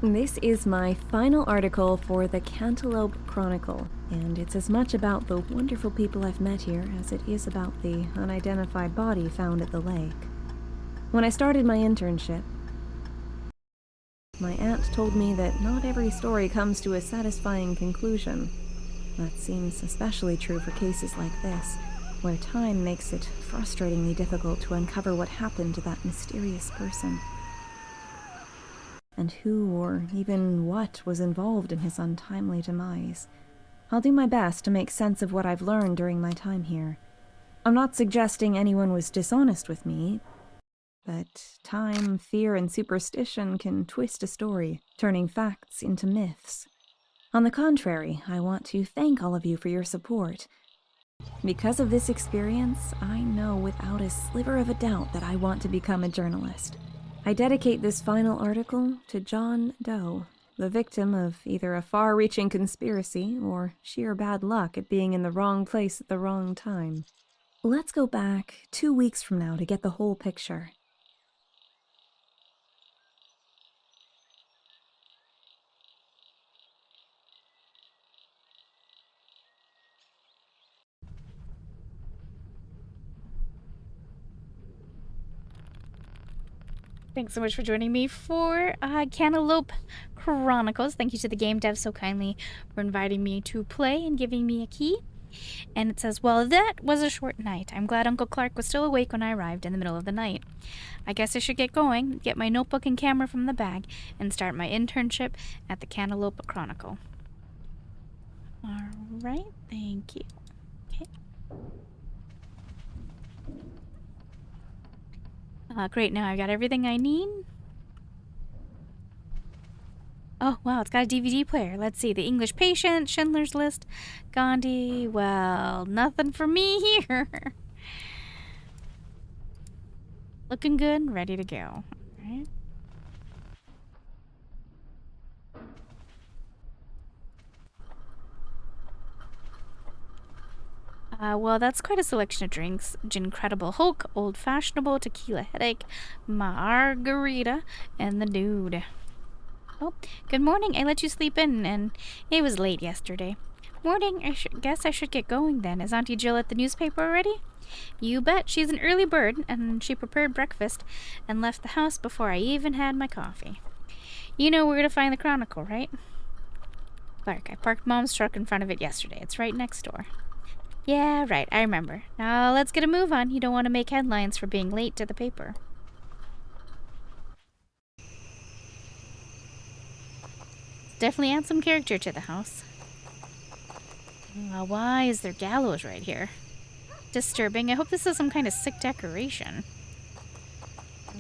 This is my final article for the Cantaloupe Chronicle, and it's as much about the wonderful people I've met here as it is about the unidentified body found at the lake. When I started my internship, my aunt told me that not every story comes to a satisfying conclusion. That seems especially true for cases like this, where time makes it frustratingly difficult to uncover what happened to that mysterious person. And who or even what was involved in his untimely demise. I'll do my best to make sense of what I've learned during my time here. I'm not suggesting anyone was dishonest with me, but time, fear, and superstition can twist a story, turning facts into myths. On the contrary, I want to thank all of you for your support. Because of this experience, I know without a sliver of a doubt that I want to become a journalist. I dedicate this final article to John Doe, the victim of either a far-reaching conspiracy or sheer bad luck at being in the wrong place at the wrong time. Let's go back 2 weeks from now to get the whole picture. Thanks so much for joining me for Cantaloupe Chronicles. Thank you to the game dev so kindly for inviting me to play and giving me a key. And it says, well, that was a short night. I'm glad Uncle Clark was still awake when I arrived in the middle of the night. I guess I should get going, get my notebook and camera from the bag, and start my internship at the Cantaloupe Chronicle. Alright, thank you. Okay. Great, now I've got everything I need. Oh, wow, it's got a DVD player. Let's see, The English Patient, Schindler's List, Gandhi. Well, nothing for me here. Looking good, ready to go. All right. Well, that's quite a selection of drinks. Incredible Hulk, Old Fashionable, Tequila Headache, Margarita, and the Dude. Oh, good morning. I let you sleep in, and it was late yesterday. Morning. I guess I should get going then. Is Auntie Jill at the newspaper already? You bet. She's an early bird, and she prepared breakfast and left the house before I even had my coffee. You know where to find the Chronicle, right? Clark, I parked Mom's truck in front of it yesterday. It's right next door. Yeah, right, I remember. Now let's get a move on. You don't want to make headlines for being late to the paper. Definitely add some character to the house. Why is there gallows right here? Disturbing. I hope this is some kind of sick decoration.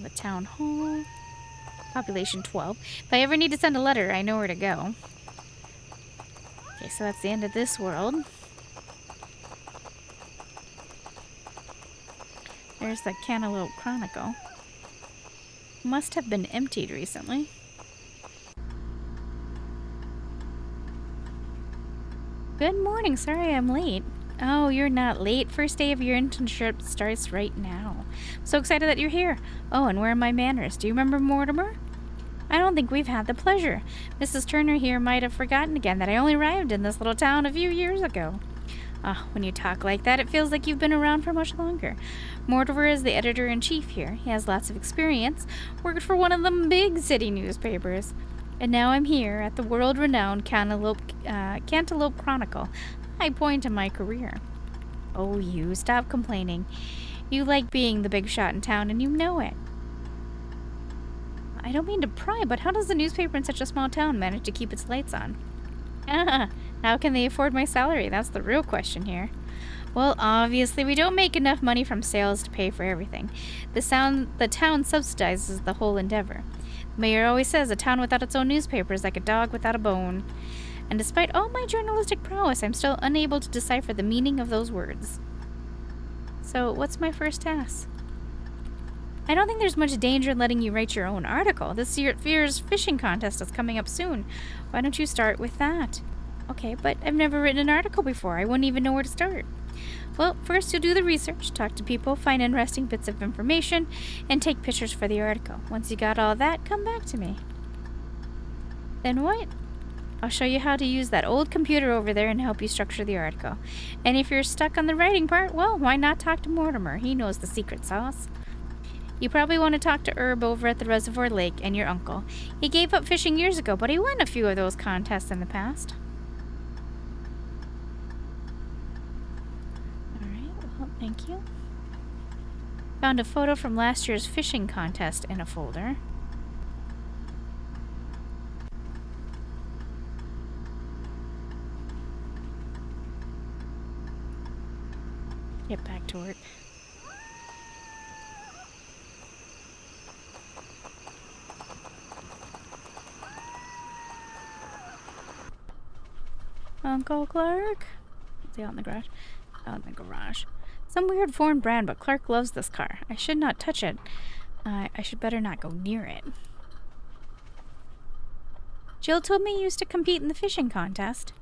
The town hall. Population 12. If I ever need to send a letter, I know where to go. Okay, so that's the end of this world. There's the Cantaloupe Chronicle. Must have been emptied recently. Good morning. Sorry I'm late. Oh, you're not late. First day of your internship starts right now. So excited that you're here. Oh, and where are my manners? Do you remember Mortimer? I don't think we've had the pleasure. Mrs. Turner here might have forgotten again that I only arrived in this little town a few years ago. When you talk like that, it feels like you've been around for much longer. Mortimer is the editor-in-chief here. He has lots of experience, worked for one of them big city newspapers. And now I'm here at the world-renowned Cantaloupe Chronicle, high point in my career. Oh, you, stop complaining. You like being the big shot in town, and you know it. I don't mean to pry, but how does the newspaper in such a small town manage to keep its lights on? How can they afford my salary? That's the real question here. Well, obviously, we don't make enough money from sales to pay for everything. The town subsidizes the whole endeavor. The mayor always says a town without its own newspaper is like a dog without a bone. And despite all my journalistic prowess, I'm still unable to decipher the meaning of those words. So, what's my first task? I don't think there's much danger in letting you write your own article. This year's fishing contest is coming up soon. Why don't you start with that? Okay, but I've never written an article before. I wouldn't even know where to start. Well, first you'll do the research, talk to people, find interesting bits of information, and take pictures for the article. Once you got all that, come back to me. Then what? I'll show you how to use that old computer over there and help you structure the article. And if you're stuck on the writing part, well, why not talk to Mortimer? He knows the secret sauce. You probably want to talk to Herb over at the Reservoir Lake and your uncle. He gave up fishing years ago, but he won a few of those contests in the past. Alright, well, thank you. Found a photo from last year's fishing contest in a folder. Get back to work. Uncle Clark? Is he out in the garage? Out in the garage. Some weird foreign brand, but Clark loves this car. I should not touch it. I should better not go near it. Jill told me you used to compete in the fishing contest.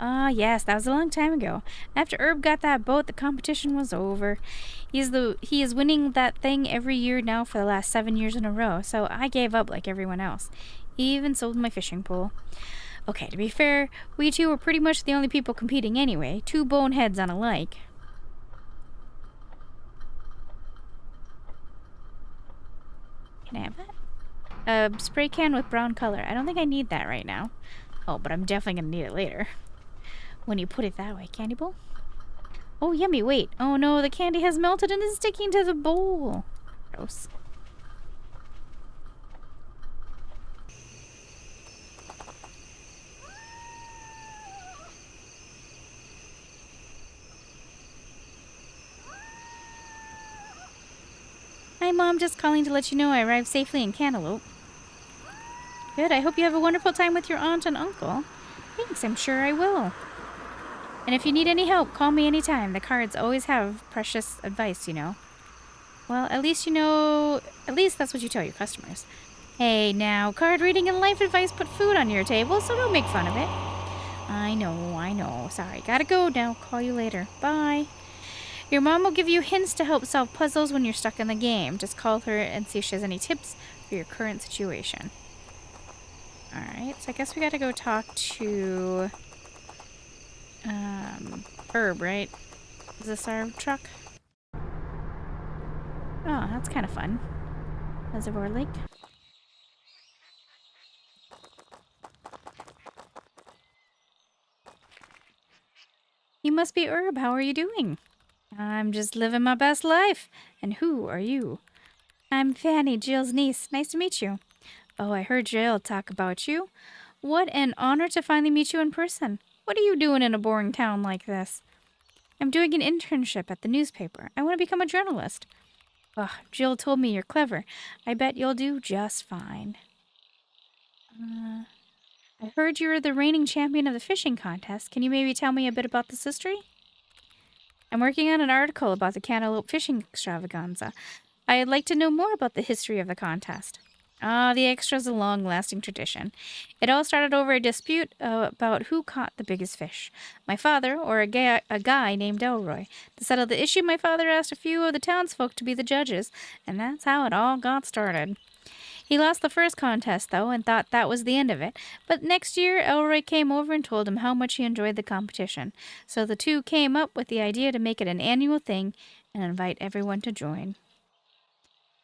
Ah, yes, that was a long time ago. After Herb got that boat, the competition was over. He is winning that thing every year now for the last 7 years in a row, so I gave up like everyone else. Even sold my fishing pole. Okay, to be fair, we two were pretty much the only people competing anyway. Two boneheads on a lake. Can I have that? A spray can with brown color. I don't think I need that right now. Oh, but I'm definitely gonna need it later. When you put it that way, candy bowl? Oh, yummy, wait. Oh no, the candy has melted and is sticking to the bowl. Gross. Hi, Mom. Just calling to let you know I arrived safely in Cantaloupe. Good. I hope you have a wonderful time with your aunt and uncle. Thanks. I'm sure I will. And if you need any help, call me anytime. The cards always have precious advice, you know. Well, at least that's what you tell your customers. Hey, now, card reading and life advice put food on your table, so don't make fun of it. I know. Sorry. Gotta go now. Call you later. Bye. Your mom will give you hints to help solve puzzles when you're stuck in the game. Just call her and see if she has any tips for your current situation. Alright, so I guess we gotta go talk to Herb, right? Is this our truck? Oh, that's kind of fun. Reservoir Lake. You must be Herb. How are you doing? I'm just living my best life. And who are you? I'm Fanny, Jill's niece. Nice to meet you. Oh, I heard Jill talk about you. What an honor to finally meet you in person. What are you doing in a boring town like this? I'm doing an internship at the newspaper. I want to become a journalist. Ugh, Jill told me you're clever. I bet you'll do just fine. I heard you're the reigning champion of the fishing contest. Can you maybe tell me a bit about this history? I'm working on an article about the Cantaloupe fishing extravaganza. I'd like to know more about the history of the contest. Ah, the extra's a long-lasting tradition. It all started over a dispute about who caught the biggest fish. My father, or a guy named Elroy. To settle the issue, my father asked a few of the townsfolk to be the judges, and that's how it all got started. He lost the first contest, though, and thought that was the end of it. But next year, Elroy came over and told him how much he enjoyed the competition. So the two came up with the idea to make it an annual thing and invite everyone to join.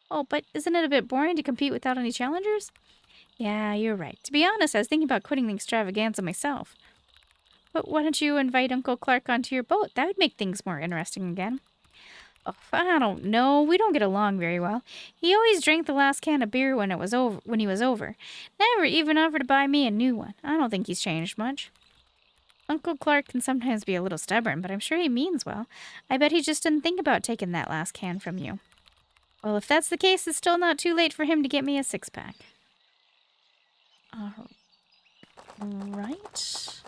Oh, but isn't it a bit boring to compete without any challengers? Yeah, you're right. To be honest, I was thinking about quitting the extravaganza myself. But why don't you invite Uncle Clark onto your boat? That would make things more interesting again. Oh, I don't know. We don't get along very well. He always drank the last can of beer when he was over. Never even offered to buy me a new one. I don't think he's changed much. Uncle Clark can sometimes be a little stubborn, but I'm sure he means well. I bet he just didn't think about taking that last can from you. Well, if that's the case, it's still not too late for him to get me a six-pack. Right.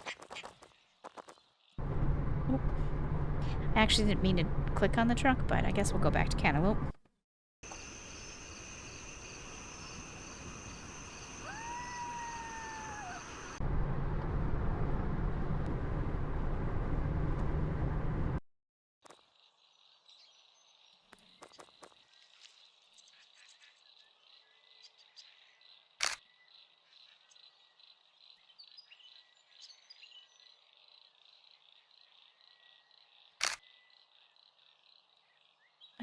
Oh. I actually didn't mean to click on the truck, but I guess we'll go back to Cantaloupe.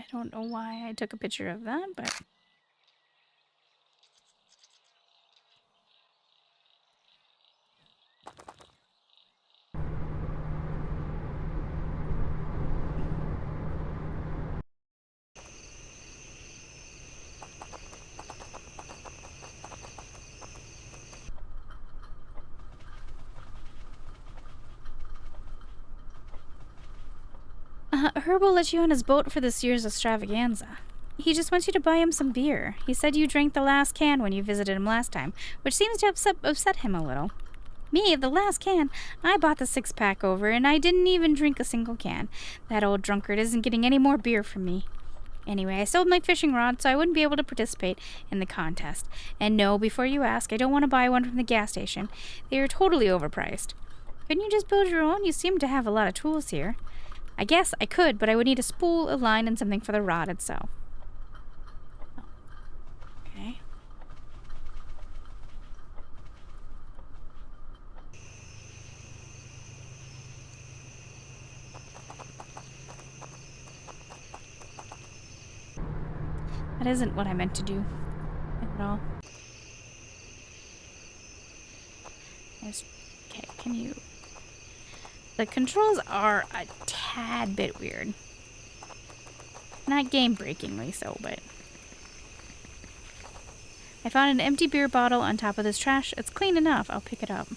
I don't know why I took a picture of that, but... Herb will let you on his boat for this year's extravaganza. He just wants you to buy him some beer. He said you drank the last can when you visited him last time, which seems to upset him a little. Me, the last can? I bought the 6-pack over, and I didn't even drink a single can. That old drunkard isn't getting any more beer from me. Anyway, I sold my fishing rod, so I wouldn't be able to participate in the contest. And no, before you ask, I don't want to buy one from the gas station. They are totally overpriced. Couldn't you just build your own? You seem to have a lot of tools here. I guess I could, but I would need a spool, a line, and something for the rod itself. Okay. That isn't what I meant to do at all. Okay, can you... The controls are a tad bit weird. Not game-breakingly so, but... I found an empty beer bottle on top of this trash. It's clean enough. I'll pick it up.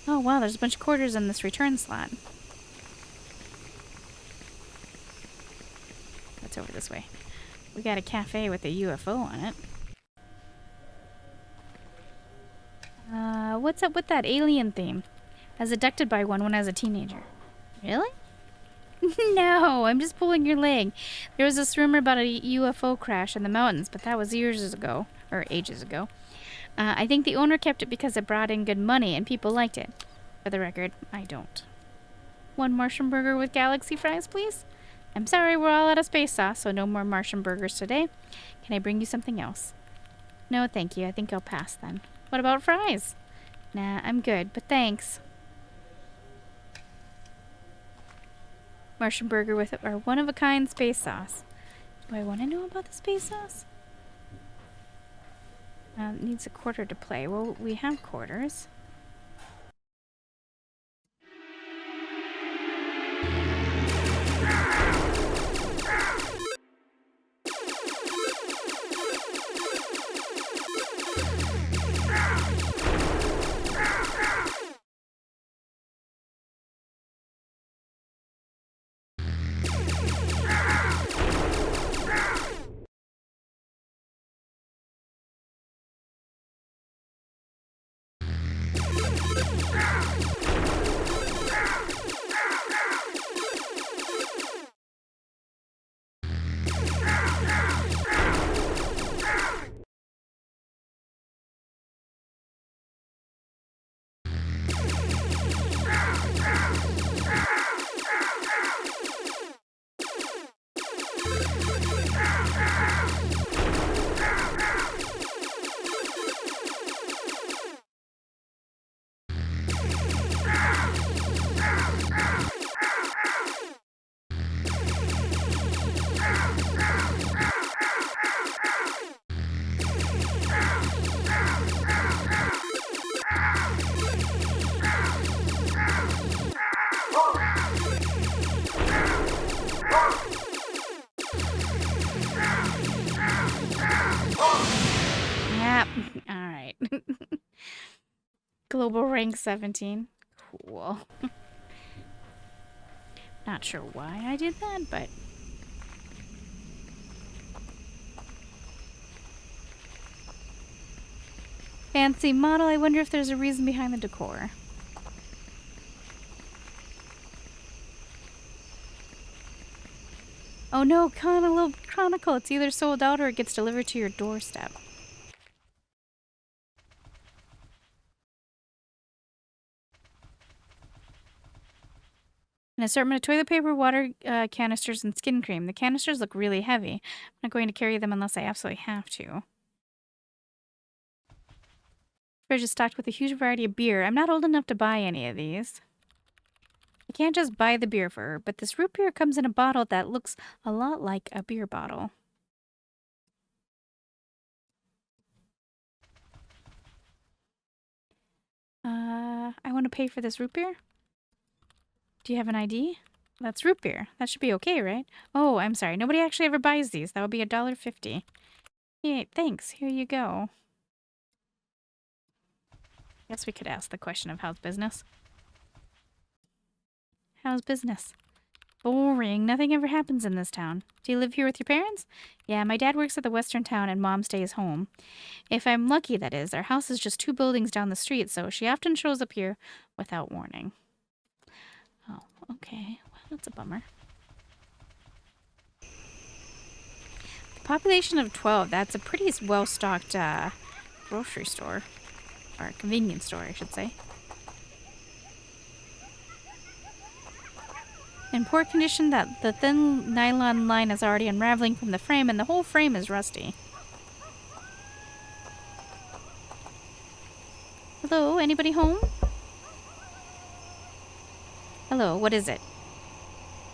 Oh, wow, there's a bunch of quarters in this return slot. That's over this way. We got a cafe with a UFO on it. What's up with that alien theme? I was abducted by one when I was a teenager. Really? No, I'm just pulling your leg. There was this rumor about a UFO crash in the mountains, but that was years ago, or ages ago. I think the owner kept it because it brought in good money and people liked it. For the record, I don't. One Martian burger with galaxy fries, please? I'm sorry, we're all out of space sauce, so no more Martian burgers today. Can I bring you something else? No, thank you. I think I'll pass then. What about fries? Nah, I'm good, but thanks. Martian burger with our one-of-a-kind space sauce. Do I want to know about the space sauce? Needs a quarter to play. Well, we have quarters. Global rank 17. Cool. Not sure why I did that, but... Fancy model. I wonder if there's a reason behind the decor. Oh no, Cantaloupe Chronicle. It's either sold out or it gets delivered to your doorstep. An assortment of toilet paper, water canisters, and skin cream. The canisters look really heavy. I'm not going to carry them unless I absolutely have to. Fridge is stocked with a huge variety of beer. I'm not old enough to buy any of these. I can't just buy the beer for her, but this root beer comes in a bottle that looks a lot like a beer bottle. I want to pay for this root beer. Do you have an ID? That's root beer. That should be okay, right? Oh, I'm sorry. Nobody actually ever buys these. That would be $1.50. Yeah, thanks. Here you go. Guess we could ask the question of how's business. How's business? Boring. Nothing ever happens in this town. Do you live here with your parents? Yeah, my dad works at the western town and mom stays home. If I'm lucky, that is. Our house is just 2 buildings down the street, so she often shows up here without warning. Oh, okay. Well, that's a bummer. The population of 12, that's a pretty well-stocked grocery store. Or convenience store, I should say. In poor condition, that the thin nylon line is already unraveling from the frame, and the whole frame is rusty. Hello, anybody home? Hello, what is it?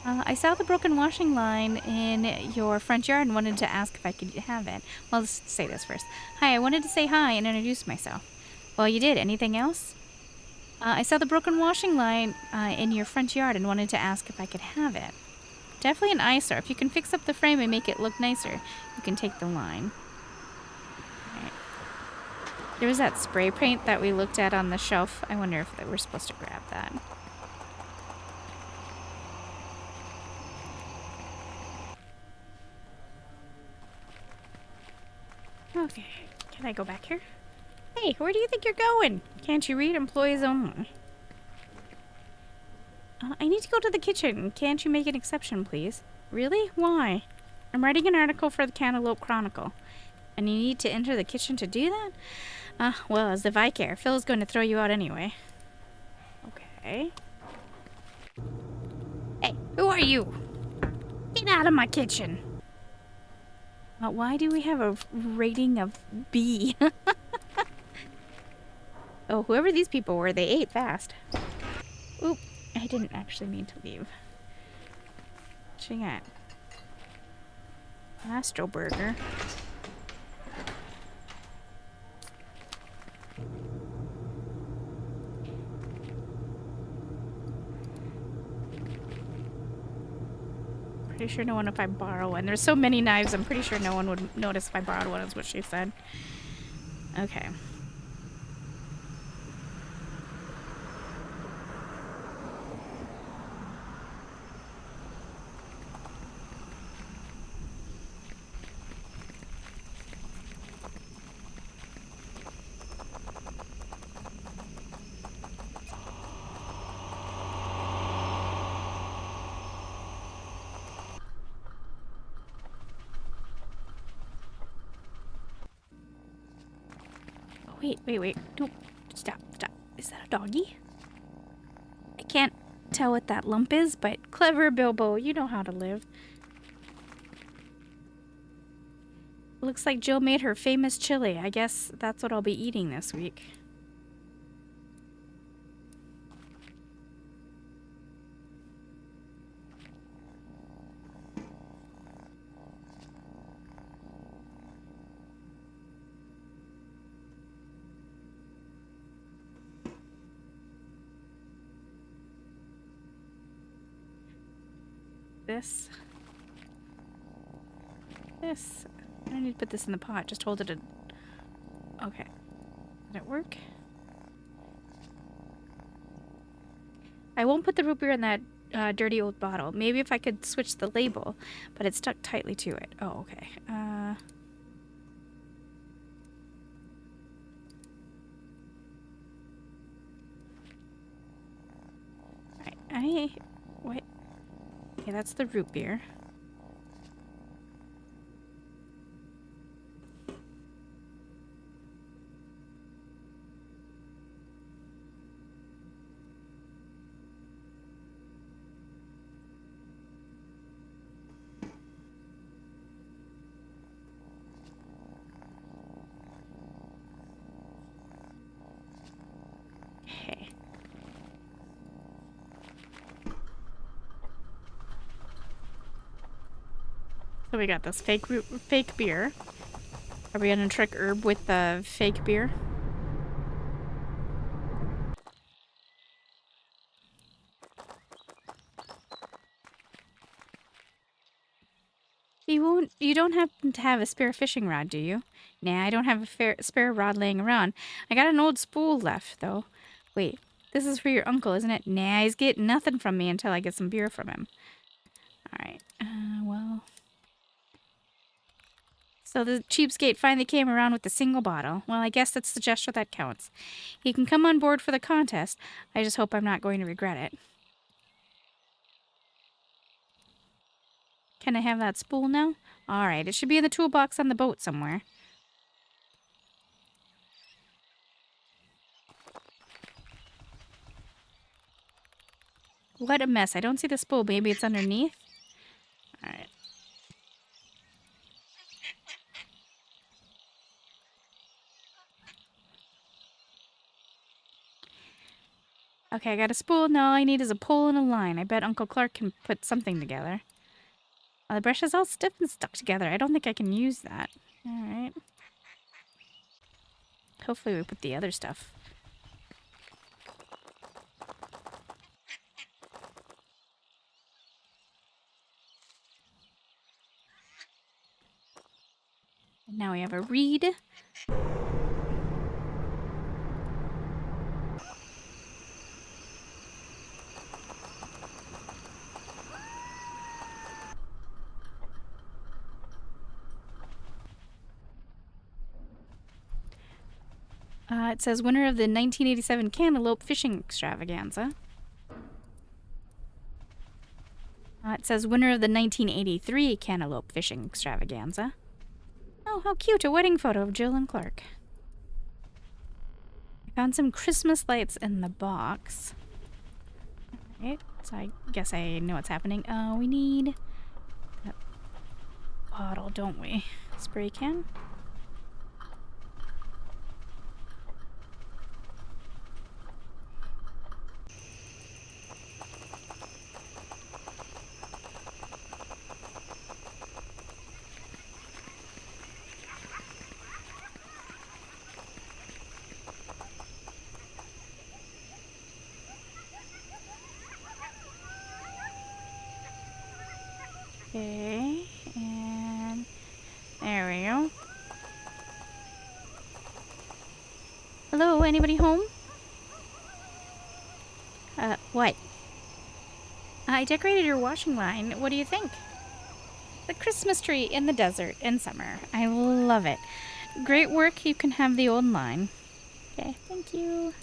I saw the broken washing line in your front yard and wanted to ask if I could have it. Well, let's say this first. Hi, I wanted to say hi and introduce myself. Well, you did. Anything else? I saw the broken washing line in your front yard and wanted to ask if I could have it. Definitely an eyesore. If you can fix up the frame and make it look nicer, you can take the line. Right. There was that spray paint that we looked at on the shelf. I wonder if we're supposed to grab that. Okay, can I go back here? Hey, where do you think you're going? Can't you read? Employees only. I need to go to the kitchen. Can't you make an exception, please? Really? Why? I'm writing an article for the Cantaloupe Chronicle. And you need to enter the kitchen to do that? Well, as if I care. Phil's going to throw you out anyway. Okay. Hey, who are you? Get out of my kitchen. Why do we have a rating of B? Oh, whoever these people were, they ate fast. Oop, I didn't actually mean to leave. What you got? Astro Burger. Pretty sure no one if I borrow one. There's so many knives, I'm pretty sure no one would notice if I borrowed one, is what she said. Okay. Wait. No, stop. Is that a doggy? I can't tell what that lump is, but clever Bilbo, you know how to live. Looks like Jill made her famous chili. I guess that's what I'll be eating this week. This. I don't need to put this in the pot. Just hold it in. Okay. Did it work? I won't put the root beer in that dirty old bottle. Maybe if I could switch the label, but it's stuck tightly to it. Oh, okay. Alright, what? Okay, that's the root beer. So we got this fake beer. Are we gonna trick Herb with the fake beer? You don't happen to have a spare fishing rod, do you? Nah, I don't have a spare rod laying around. I got an old spool left, though. Wait, this is for your uncle, isn't it? Nah, he's getting nothing from me until I get some beer from him. Alright, well... So the cheapskate finally came around with a single bottle. Well, I guess that's the gesture that counts. He can come on board for the contest. I just hope I'm not going to regret it. Can I have that spool now? Alright, it should be in the toolbox on the boat somewhere. What a mess. I don't see the spool. Maybe it's underneath? Alright. Okay, I got a spool. Now all I need is a pole and a line. I bet Uncle Clark can put something together. The brush is all stiff and stuck together. I don't think I can use that. Alright. Hopefully we put the other stuff. And now we have a reed. It says winner of the 1987 Cantaloupe Fishing Extravaganza. It says winner of the 1983 Cantaloupe Fishing Extravaganza. Oh, how cute, a wedding photo of Jill and Clark. I found some Christmas lights in the box. Alright, so I guess I know what's happening. We need a bottle, don't we? Spray can? Okay, and there we go. Hello, anybody home? What? I decorated your washing line. What do you think? The Christmas tree in the desert in summer. I love it. Great work. You can have the old line. Okay, thank you.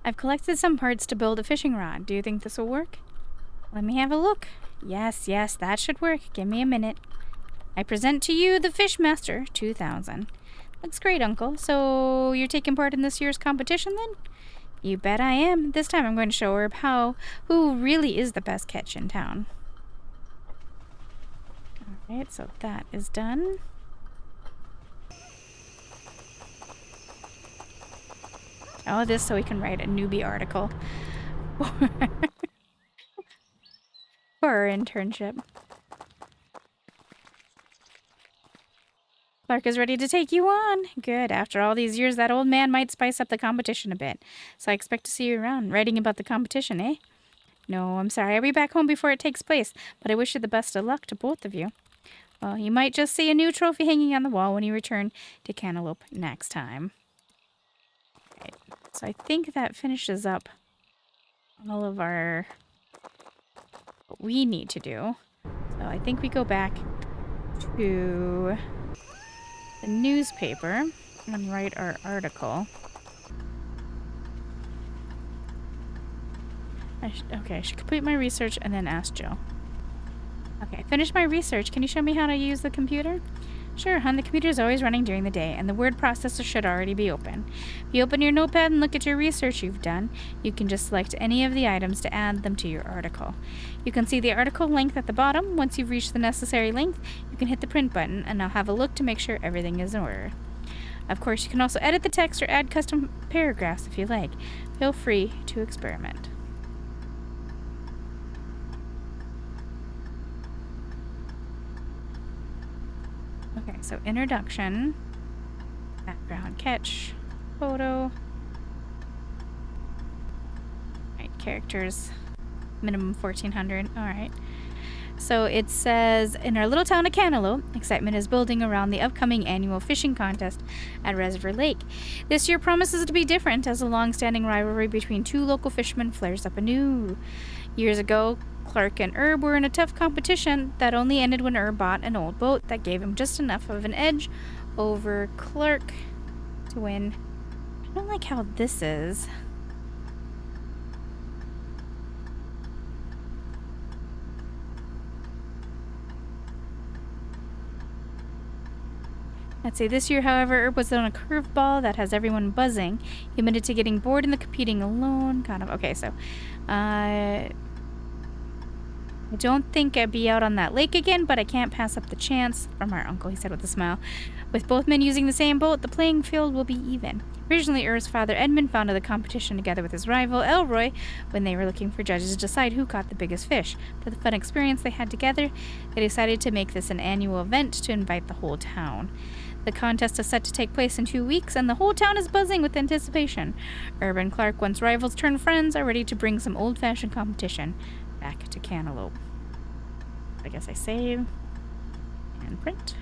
I've collected some parts to build a fishing rod. Do you think this will work? Let me have a look. Yes, that should work. Give me a minute. I present to you the Fishmaster 2000. Looks great, Uncle. So you're taking part in this year's competition then? You bet I am. This time I'm going to show her who really is the best catch in town. Alright, so that is done. Oh, this so we can write a newbie article for our internship. Clark is ready to take you on. Good. After all these years, that old man might spice up the competition a bit. So I expect to see you around, writing about the competition, eh? No, I'm sorry. I'll be back home before it takes place, but I wish you the best of luck to both of you. Well, you might just see a new trophy hanging on the wall when you return to Cantaloupe next time. Right. So I think that finishes up all of what we need to do. So I think we go back to the newspaper and write our article. I should complete my research and then ask Jill. Okay, finish my research. Can you show me how to use the computer? Sure, hon, the computer is always running during the day, and the word processor should already be open. If you open your notepad and look at your research you've done, you can just select any of the items to add them to your article. You can see the article length at the bottom. Once you've reached the necessary length, you can hit the print button, and I'll have a look to make sure everything is in order. Of course, you can also edit the text or add custom paragraphs if you like. Feel free to experiment. Okay, so introduction, background, catch, photo, right, characters, minimum 1400, alright. So it says, in our little town of Cantaloupe, excitement is building around the upcoming annual fishing contest at Reservoir Lake. This year promises to be different as a long-standing rivalry between two local fishermen flares up anew. Years ago, Clark and Herb were in a tough competition that only ended when Herb bought an old boat that gave him just enough of an edge over Clark to win. I don't like how this is. Let's see, this year, however, Herb was on a curveball that has everyone buzzing. He admitted to getting bored in the competing alone. Kind of. Okay, so, I don't think I'd be out on that lake again, but I can't pass up the chance, from our uncle, he said with a smile. With both men using the same boat, the playing field will be even. Originally, Herb's father, Edmund, founded the competition together with his rival, Elroy, when they were looking for judges to decide who caught the biggest fish. For the fun experience they had together, they decided to make this an annual event to invite the whole town. The contest is set to take place in 2 weeks, and the whole town is buzzing with anticipation. Herb and Clark, once rivals turned friends, are ready to bring some old-fashioned competition back to Cantaloupe. I guess I save and print.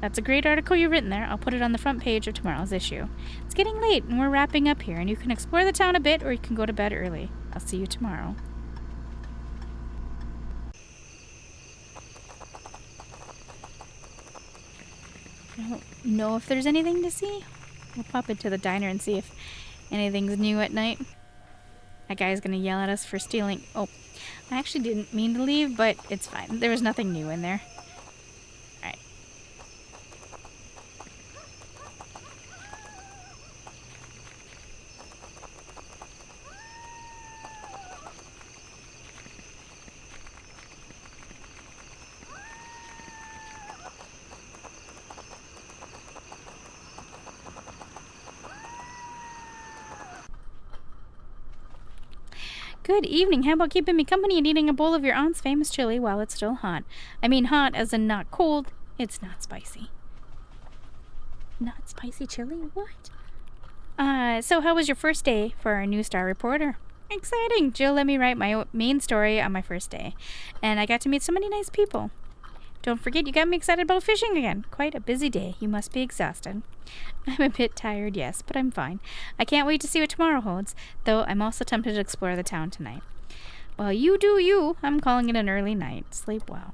That's a great article you've written there. I'll put it on the front page of tomorrow's issue. It's getting late, and we're wrapping up here, and you can explore the town a bit, or you can go to bed early. I'll see you tomorrow. I don't know if there's anything to see. We'll pop into the diner and see if anything's new at night. That guy's gonna yell at us for stealing. Oh, I actually didn't mean to leave, but it's fine. There was nothing new in there. Alright. Good evening. How about keeping me company and eating a bowl of your aunt's famous chili while it's still hot? I mean hot as in not cold. It's not spicy. Not spicy chili? What? So how was your first day for our new star reporter? Exciting. Jill let me write my main story on my first day. And I got to meet so many nice people. Don't forget, you got me excited about fishing again. Quite a busy day. You must be exhausted. I'm a bit tired, yes, but I'm fine. I can't wait to see what tomorrow holds, though I'm also tempted to explore the town tonight. Well, you do you. I'm calling it an early night. Sleep well.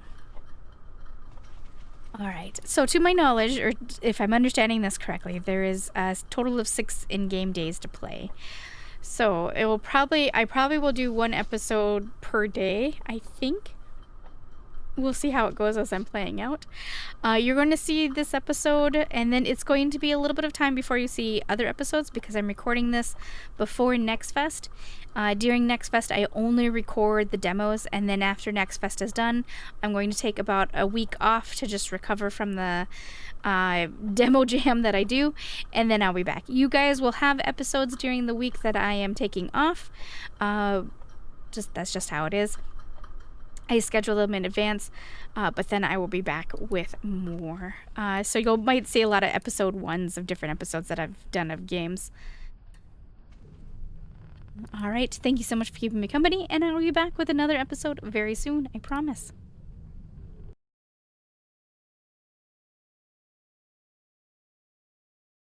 Alright, so to my knowledge, or if I'm understanding this correctly, there is a total of 6 in-game days to play. So I probably will do 1 episode per day, I think. We'll see how it goes as I'm playing out. You're going to see this episode, and then it's going to be a little bit of time before you see other episodes because I'm recording this before Next Fest. During Next Fest, I only record the demos, and then after Next Fest is done, I'm going to take about a week off to just recover from the demo jam that I do, and then I'll be back. You guys will have episodes during the week that I am taking off. That's just how it is. I schedule them in advance, but then I will be back with more. So you might see a lot of episode 1s of different episodes that I've done of games. All right, thank you so much for keeping me company, and I will be back with another episode very soon, I promise.